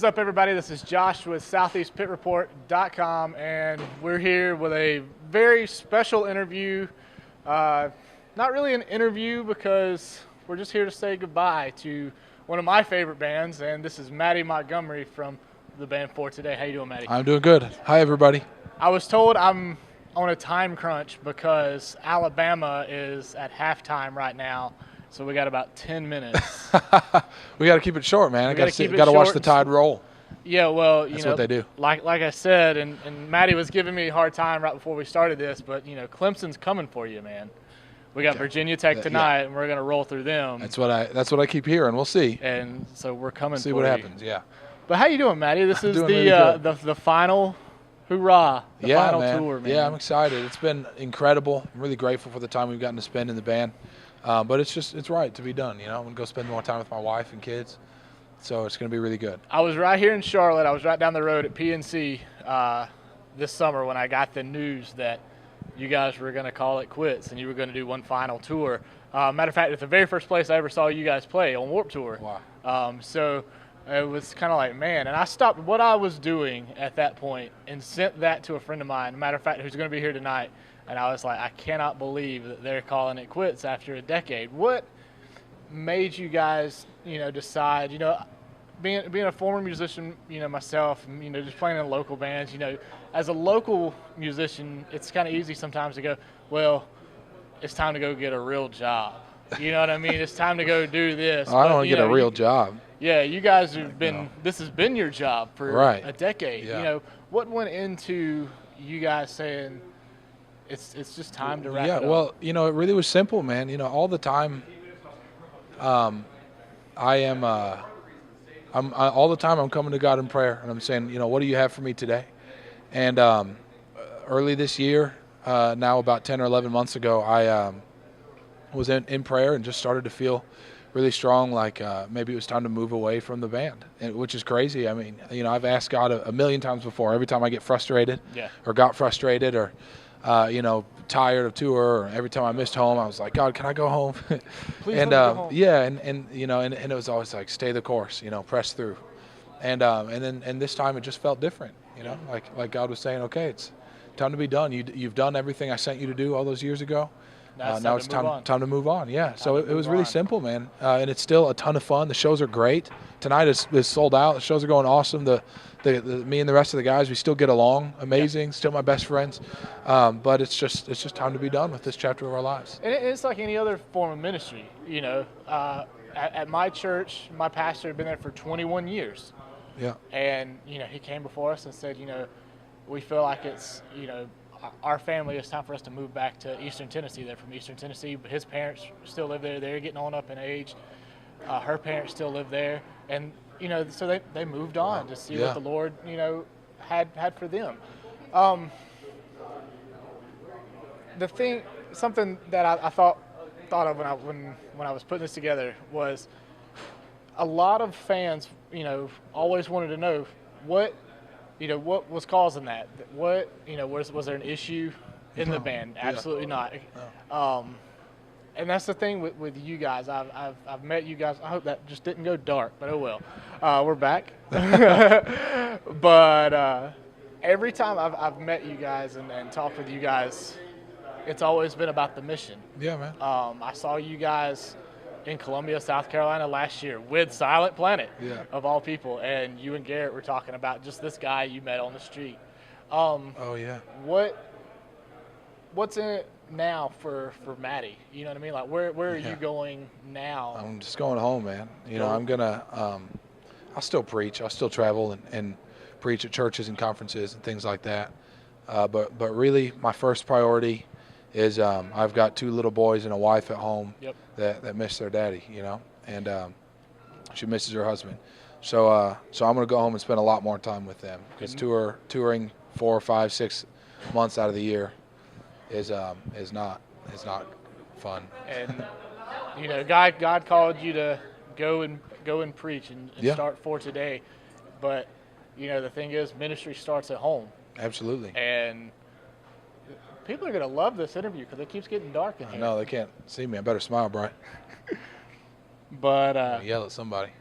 up, everybody? This is Josh with SoutheastPitReport.com, and we're here with a very special interview. Not really an interview because we're just here to say goodbye to one of my favorite bands, and this is Mattie Montgomery from the band For Today. How you doing, Maddie? I'm doing good. Hi, everybody. I was told I'm on a time crunch because Alabama is at halftime right now, so we got about 10 minutes. We got to keep it short, man. We got to watch the Tide roll. Yeah, well, That's what they do. Like I said, and Maddie was giving me a hard time right before we started this, but Clemson's coming for you, man. We got Virginia Tech tonight, and we're going to roll through them. That's what I keep hearing. We'll see. And so we're coming. See for what you. happens. Yeah. But how you doing, Maddie? This is really the final hoorah, the final man. tour, man. Yeah, I'm excited. It's been incredible. I'm really grateful for the time we've gotten to spend in the band. But it's right to be done. I'm going to go spend more time with my wife and kids. So it's going to be really good. I was right here in Charlotte. I was right down the road at PNC this summer when I got the news that you guys were going to call it quits and you were going to do one final tour. Matter of fact, it's the very first place I ever saw you guys play on Warped Tour. Wow. So it was kind of like, man. And I stopped what I was doing at that point and sent that to a friend of mine, matter of fact, who's going to be here tonight. And I was like, I cannot believe that they're calling it quits after a decade. What made you guys, decide, being a former musician, myself, and, just playing in local bands, as a local musician, it's kind of easy sometimes to go, well, it's time to go get a real job. You know what I mean? It's time to go do this. I don't want to get a real job. Yeah, you guys have been, this has been your job for a decade. Yeah. What went into you guys saying, it's just time to wrap it up? Yeah, well, it really was simple, man. All the time, all the time I'm coming to God in prayer, and I'm saying, what do you have for me today? And early this year, now about 10 or 11 months ago, I was in prayer and just started to feel really strong, like maybe it was time to move away from the band, which is crazy. I mean, I've asked God a million times before. Every time I get frustrated or got frustrated or tired of tour, or every time I missed home, I was like, God, can I go home? Please and let me go home. yeah, and it was always like, stay the course, press through. And this time it just felt different, like God was saying, okay, it's time to be done. You've done everything I sent you to do all those years ago. Now it's time to move on. Yeah. So it was really simple, man. And it's still a ton of fun. The shows are great. Tonight is sold out. The shows are going awesome. Me and the rest of the guys, we still get along amazing. Still my best friends. But it's just time to be done with this chapter of our lives. And it's like any other form of ministry. At my church, my pastor had been there for 21 years. Yeah. And he came before us and said, we feel like it's our family, it's time for us to move back to Eastern Tennessee. They're from Eastern Tennessee, but his parents still live there. They're getting on up in age. Her parents still live there. And, so they moved on to see what the Lord, had for them. Something that I thought of when I was putting this together was a lot of fans, always wanted to know what was causing that? What, was there an issue in the band? Absolutely not. No. And that's the thing with you guys. I've met you guys. I hope that just didn't go dark, but oh well. We're back. But every time I've met you guys and talked with you guys, it's always been about the mission. Yeah, man. I saw you guys in Columbia, South Carolina last year with Silent Planet, of all people, and you and Garrett were talking about just this guy you met on the street. Oh yeah. What's in it now for Maddie? You know what I mean? Like where are you going now? I'm just going home, man. I'm gonna I'll still preach. I'll still travel and preach at churches and conferences and things like that. But really, my first priority is I've got 2 little boys and a wife at home that miss their daddy, and she misses her husband. So I'm going to go home and spend a lot more time with them because touring 4 or 5, 6 months out of the year is not fun. And God called you to go and preach and start For Today, but the thing is, ministry starts at home. Absolutely. And people are going to love this interview because it keeps getting dark in here. No, they can't see me. I better smile, Brian. But yell at somebody.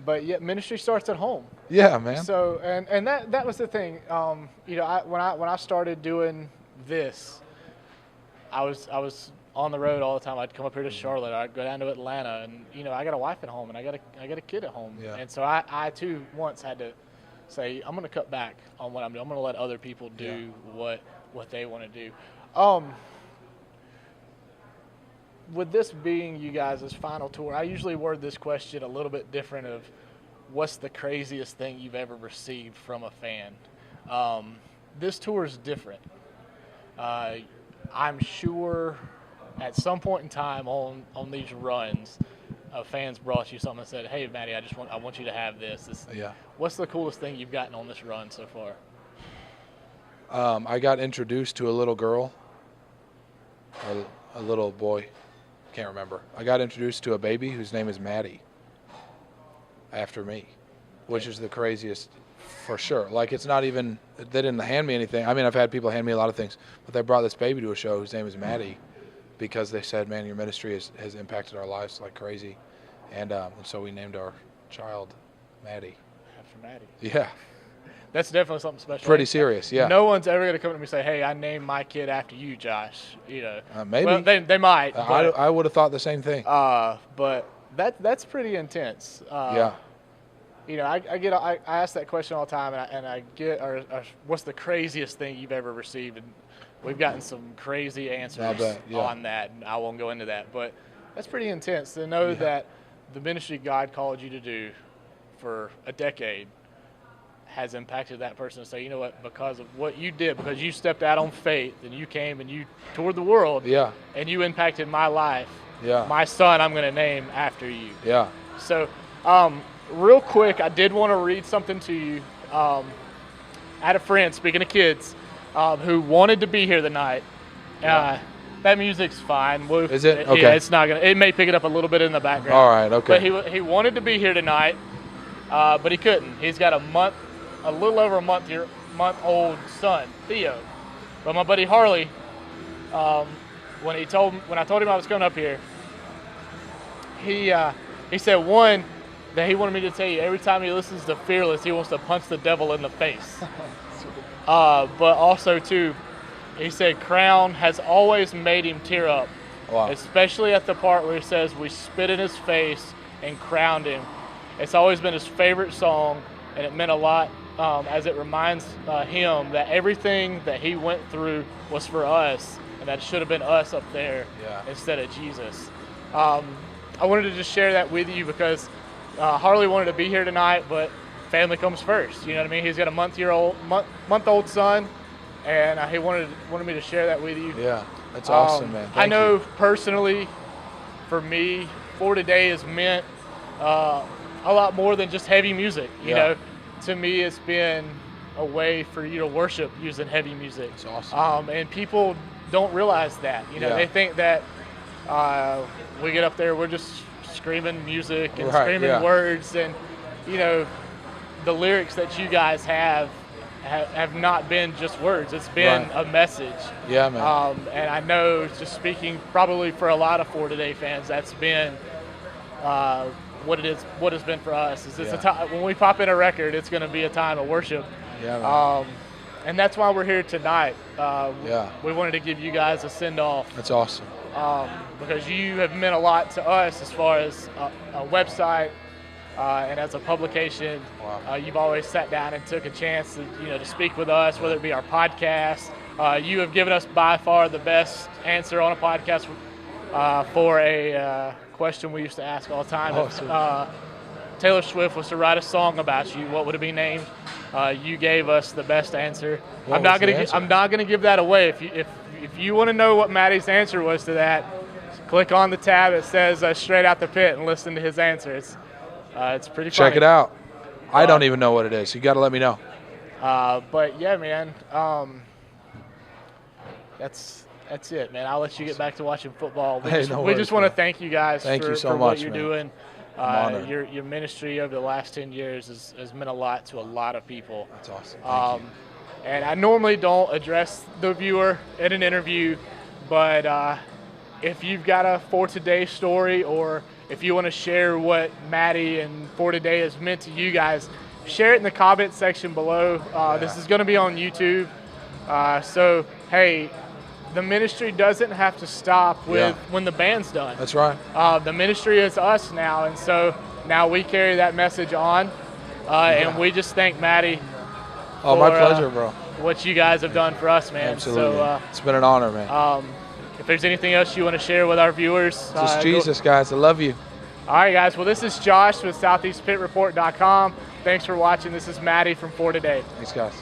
But yet ministry starts at home. Yeah, man. So and that was the thing. You know, when I started doing this, I was on the road all the time. I'd come up here to Charlotte. I'd go down to Atlanta, and you know, I got a wife at home, and I got a kid at home. Yeah. And so I too once had to say, I'm going to cut back on what I'm doing. I'm going to let other people do what they want to do. With this being you guys' final tour, I usually word this question a little bit different of what's the craziest thing you've ever received from a fan? This tour is different. I'm sure at some point in time on these runs, fans brought you something and said, "Hey, Maddie, I want you to have this." What's the coolest thing you've gotten on this run so far? I got introduced to a little girl, or a little boy, can't remember. I got introduced to a baby whose name is Maddie, after me, which is the craziest for sure. Like, it's not even, they didn't hand me anything. I mean, I've had people hand me a lot of things, but they brought this baby to a show whose name is Maddie because they said, man, your ministry has impacted our lives like crazy. And so we named our child Maddie. After Maddie. Yeah. That's definitely something special. Pretty serious, yeah. No one's ever going to come to me and say, "Hey, I named my kid after you, Josh." You know, maybe. Well, they might. I would have thought the same thing. But that's pretty intense. Yeah. You know, I ask that question all the time, and I get, or what's the craziest thing you've ever received? And we've gotten some crazy answers on that, and I won't go into that. But that's pretty intense to know that the ministry God called you to do for a decade has impacted that person to say, you know what, because of what you did, because you stepped out on faith and you came and you toured the world, and you impacted my life. My son, I'm going to name after you. So, real quick, I did want to read something to you. I had a friend, speaking of kids, who wanted to be here tonight. That music's fine. Is it? Okay. Yeah, it's not gonna. It may pick it up a little bit in the background. All right. Okay. But he wanted to be here tonight, but he couldn't. He's got a little over a month-old son, Theo. But my buddy Harley, when I told him I was coming up here, he said one that he wanted me to tell you every time he listens to Fearless, he wants to punch the devil in the face. But also too, he said Crown has always made him tear up, especially at the part where he says we spit in his face and crowned him. It's always been his favorite song, and it meant a lot as it reminds him that everything that he went through was for us, and that it should have been us up there instead of Jesus. I wanted to just share that with you because Harley wanted to be here tonight, but family comes first. You know what I mean? He's got a month-old son, and he wanted me to share that with you. Yeah, that's awesome, man. I know personally, for me, For Today has meant a lot more than just heavy music. You know, to me, it's been a way for you to worship using heavy music. That's awesome. And people don't realize that. You know, they think that we get up there, we're just screaming music and screaming words, and you know, the lyrics that you guys have not been just words. It's been a message. Yeah, man. And I know, just speaking probably for a lot of For Today fans, that's been what it's been for us. Is it's a time when we pop in a record, it's going to be a time of worship. Yeah, man. And that's why we're here tonight. We wanted to give you guys a send-off. That's awesome. Because you have meant a lot to us as far as a website and as a publication. You've always sat down and took a chance to speak with us, whether it be our podcast. You have given us by far the best answer on a podcast for a question we used to ask all the time. If Taylor Swift was to write a song about you, what would it be named? You gave us the best answer. I'm not going to give that away. If you want to know what Mattie's answer was to that, click on the tab that says Straight Out the Pit and listen to his answer. It's pretty funny. Check it out. I don't even know what it is. You got to let me know. But yeah, man, that's it, man. I'll let you get back to watching football. We just want to thank you guys for what you're doing. Your ministry over the last 10 years has meant a lot to a lot of people. That's awesome. Thank you. And I normally don't address the viewer in an interview, but if you've got a For Today story, or if you want to share what Maddie and For Today has meant to you guys, share it in the comment section below. This is going to be on YouTube. So, hey, the ministry doesn't have to stop with when the band's done. That's right. The ministry is us now, and so now we carry that message on. And we just thank Maddie for my pleasure, bro. What you guys have done for us, man. Absolutely. So, it's been an honor, man. If there's anything else you want to share with our viewers. Just Jesus, guys. I love you. All right, guys. Well, this is Josh with SoutheastPitReport.com. Thanks for watching. This is Maddie from For Today. Thanks, guys.